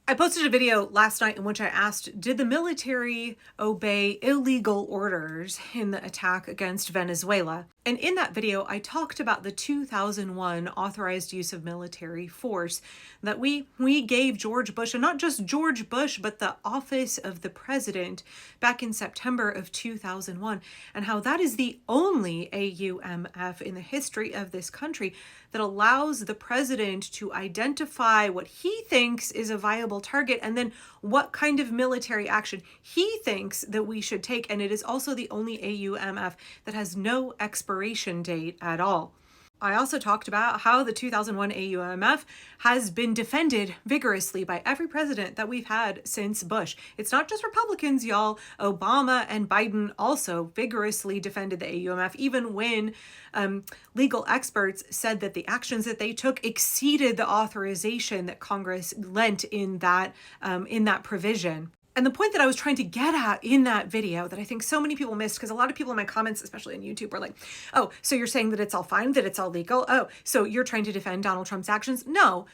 I posted a video last night in which I asked, did the military obey illegal orders in the attack against Venezuela? And in that video, I talked about the 2001 authorized use of military force that we gave George Bush, and not just George Bush, but the office of the president back in September of 2001, and how that is the only AUMF in the history of this country that allows the president to identify what he thinks is a viable target and then what kind of military action he thinks that we should take. And it is also the only AUMF that has no expiration date at all. I also talked about how the 2001 AUMF has been defended vigorously by every president that we've had since Bush. It's not just Republicans, y'all. Obama and Biden also vigorously defended the AUMF, even when legal experts said that the actions that they took exceeded the authorization that Congress lent in that provision. And the point that I was trying to get at in that video that I think so many people missed, because a lot of people in my comments, especially on YouTube, were like, oh, so you're saying that it's all fine, that it's all legal? Oh, so you're trying to defend Donald Trump's actions? No.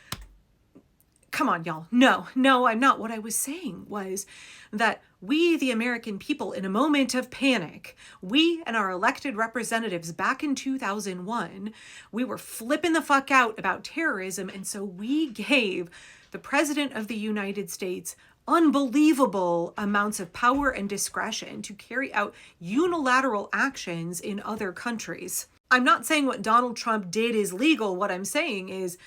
Come on, y'all. No, I'm not. What I was saying was that we, the American people, in a moment of panic, we and our elected representatives back in 2001, we were flipping the fuck out about terrorism. And so we gave the President of the United States unbelievable amounts of power and discretion to carry out unilateral actions in other countries. I'm not saying what Donald Trump did is legal. What I'm saying is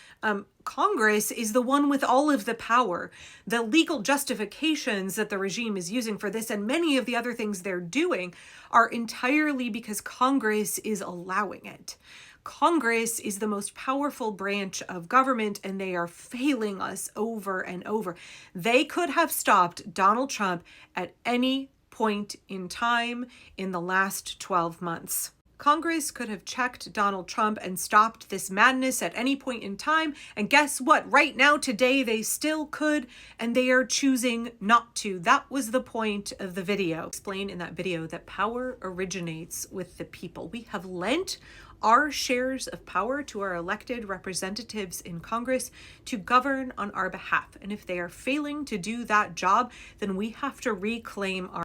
Congress is the one with all of the power. The legal justifications that the regime is using for this and many of the other things they're doing are entirely because Congress is allowing it. Congress is the most powerful branch of government, and they are failing us over and over. They could have stopped Donald Trump at any point in time in the last 12 months. Congress could have checked Donald Trump and stopped this madness at any point in time. And guess what? Right now, today, they still could, and they are choosing not to. That was the point of the video. Explain in that video that power originates with the people. We have lent our shares of power to our elected representatives in Congress to govern on our behalf. And if they are failing to do that job, then we have to reclaim our.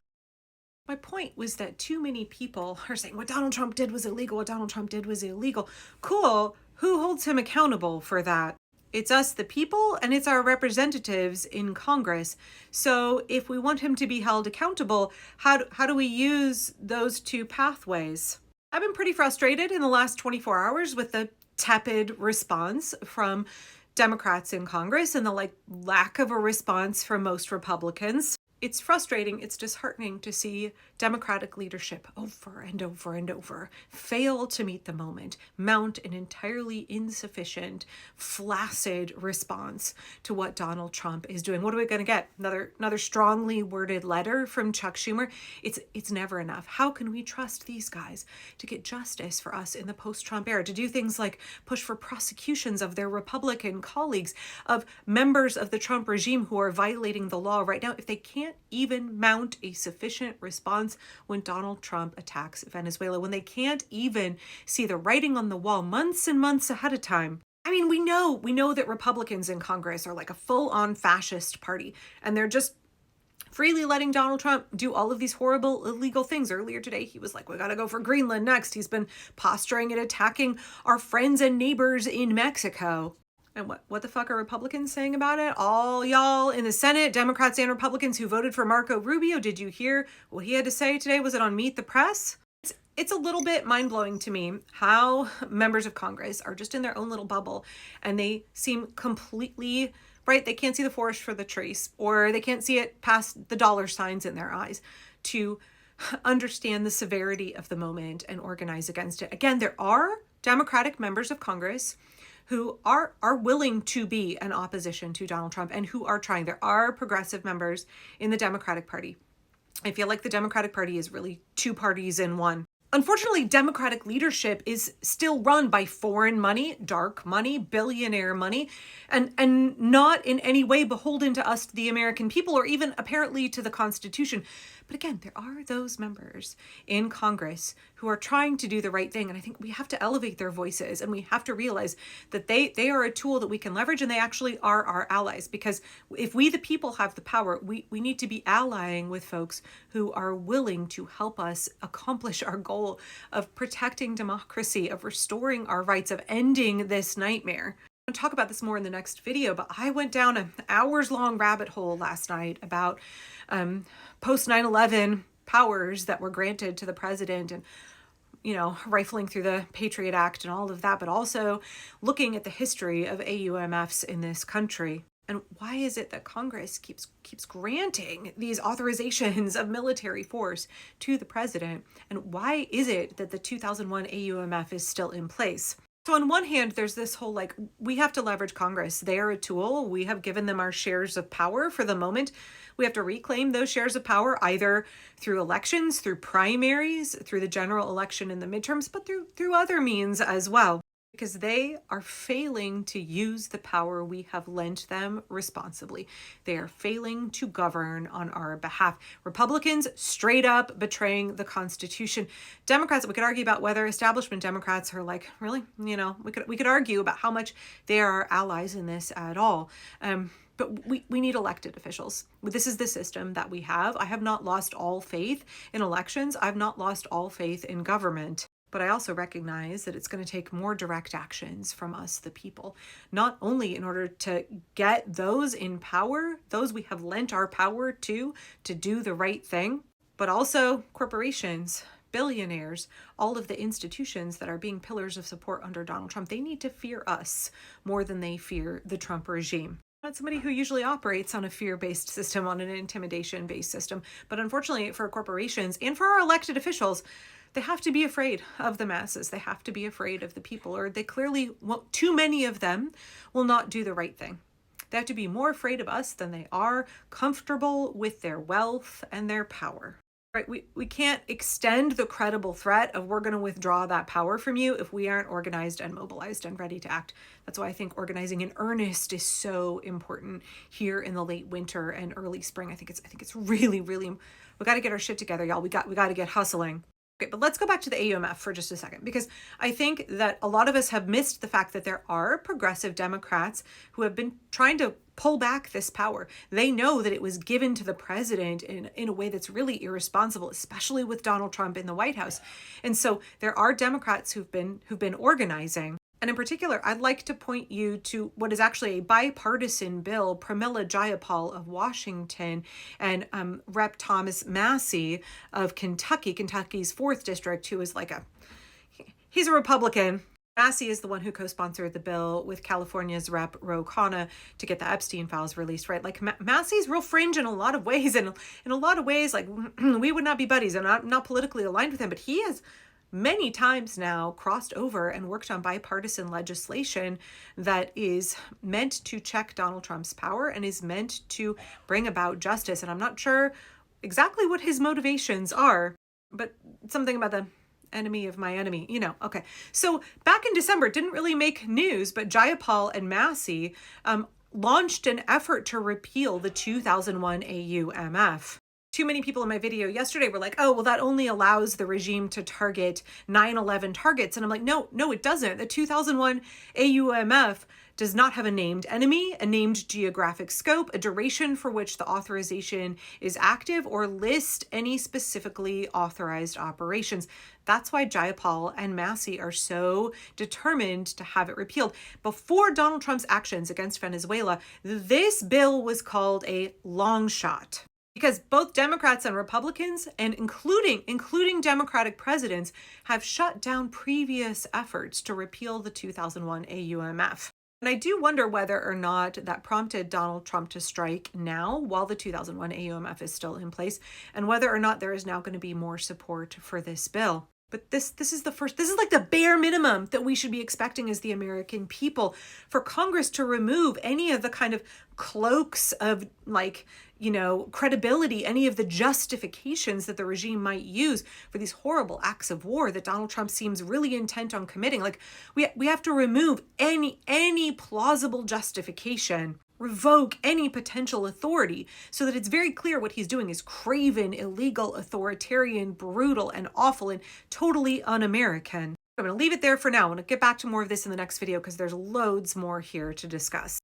My point was that too many people are saying what Donald Trump did was illegal, what Donald Trump did was illegal. Cool. Who holds him accountable for that? It's us, the people, and it's our representatives in Congress. So if we want him to be held accountable, how do we use those two pathways? I've been pretty frustrated in the last 24 hours with the tepid response from Democrats in Congress and the lack of a response from most Republicans. It's frustrating, it's disheartening to see Democratic leadership over and over and over fail to meet the moment, mount an entirely insufficient, flaccid response to what Donald Trump is doing. What are we going to get? Another strongly worded letter from Chuck Schumer? It's never enough. How can we trust these guys to get justice for us in the post-Trump era, to do things like push for prosecutions of their Republican colleagues, of members of the Trump regime who are violating the law right now, if they can't even mount a sufficient response when Donald Trump attacks Venezuela, when they can't even see the writing on the wall months and months ahead of time? I mean, we know that Republicans in Congress are like a full-on fascist party, and they're just freely letting Donald Trump do all of these horrible, illegal things. Earlier today, he was like, we gotta go for Greenland next. He's been posturing and attacking our friends and neighbors in Mexico. And what the fuck are Republicans saying about it? All y'all in the Senate, Democrats and Republicans who voted for Marco Rubio, did you hear what he had to say today? Was it on Meet the Press? It's a little bit mind-blowing to me how members of Congress are just in their own little bubble, and they seem completely, right? They can't see the forest for the trees, or they can't see it past the dollar signs in their eyes to understand the severity of the moment and organize against it. Again, there are Democratic members of Congress who are willing to be an opposition to Donald Trump and who are trying. There are progressive members in the Democratic Party. I feel like the Democratic Party is really two parties in one. Unfortunately, Democratic leadership is still run by foreign money, dark money, billionaire money, and not in any way beholden to us, the American people, or even apparently to the Constitution. But again, there are those members in Congress who are trying to do the right thing. And I think we have to elevate their voices, and we have to realize that they are a tool that we can leverage, and they actually are our allies. Because if we, the people, have the power, we need to be allying with folks who are willing to help us accomplish our goal of protecting democracy, of restoring our rights, of ending this nightmare. I'm going to talk about this more in the next video, but I went down an hours-long rabbit hole last night about post 9/11 powers that were granted to the president, and rifling through the Patriot Act and all of that, but also looking at the history of AUMFs in this country. And why is it that Congress keeps granting these authorizations of military force to the president? And why is it that the 2001 AUMF is still in place? So on one hand, there's this whole, we have to leverage Congress. They are a tool. We have given them our shares of power for the moment. We have to reclaim those shares of power either through elections, through primaries, through the general election and the midterms, but through other means as well. Because they are failing to use the power we have lent them responsibly. They are failing to govern on our behalf. Republicans straight up betraying the Constitution. Democrats, we could argue about whether establishment Democrats are really, we could argue about how much they are our allies in this at all. But we need elected officials. This is the system that we have. I have not lost all faith in elections. I've not lost all faith in government. But I also recognize that it's going to take more direct actions from us, the people, not only in order to get those in power, those we have lent our power to do the right thing, but also corporations, billionaires, all of the institutions that are being pillars of support under Donald Trump. They need to fear us more than they fear the Trump regime. Not somebody who usually operates on a fear-based system, on an intimidation-based system. But unfortunately for corporations and for our elected officials, they have to be afraid of the masses. They have to be afraid of the people, or they clearly won't. Too many of them will not do the right thing. They have to be more afraid of us than they are comfortable with their wealth and their power. Right? We can't extend the credible threat of we're going to withdraw that power from you if we aren't organized and mobilized and ready to act. That's why I think organizing in earnest is so important here in the late winter and early spring. I think it's really, we got to get our shit together, y'all. We got to get hustling. Okay, but let's go back to the AUMF for just a second, because I think that a lot of us have missed the fact that there are progressive Democrats who have been trying to pull back this power. They know that it was given to the president in a way that's really irresponsible, especially with Donald Trump in the White House. And so there are Democrats who've been organizing. And in particular, I'd like to point you to what is actually a bipartisan bill. Pramila Jayapal of Washington and Rep. Thomas Massey of Kentucky's 4th District, who is he's a Republican. Massey is the one who co-sponsored the bill with California's Rep. Ro Khanna to get the Epstein files released, right? Massey's real fringe in a lot of ways, and in a lot of ways, we would not be buddies. I'm not politically aligned with him, but he has many times now crossed over and worked on bipartisan legislation that is meant to check Donald Trump's power and is meant to bring about justice. And I'm not sure exactly what his motivations are, but something about the enemy of my enemy, okay. So back in December, it didn't really make news, but Jayapal and Massey launched an effort to repeal the 2001 AUMF. Too many people in my video yesterday were like, oh, well, that only allows the regime to target 9/11 targets. And I'm like, no, it doesn't. The 2001 AUMF does not have a named enemy, a named geographic scope, a duration for which the authorization is active, or list any specifically authorized operations. That's why Jayapal and Massey are so determined to have it repealed. Before Donald Trump's actions against Venezuela, this bill was called a long shot. Because both Democrats and Republicans, and including Democratic presidents, have shut down previous efforts to repeal the 2001 AUMF. And I do wonder whether or not that prompted Donald Trump to strike now while the 2001 AUMF is still in place, and whether or not there is now going to be more support for this bill. But this is like the bare minimum that we should be expecting as the American people, for Congress to remove any of the kind of cloaks of like, you know, credibility, any of the justifications that the regime might use for these horrible acts of war that Donald Trump seems really intent on committing. Like we have to remove any plausible justification, revoke any potential authority, so that it's very clear what he's doing is craven, illegal, authoritarian, brutal, and awful, and totally un-American. I'm going to leave it there for now. I'm going to get back to more of this in the next video because there's loads more here to discuss.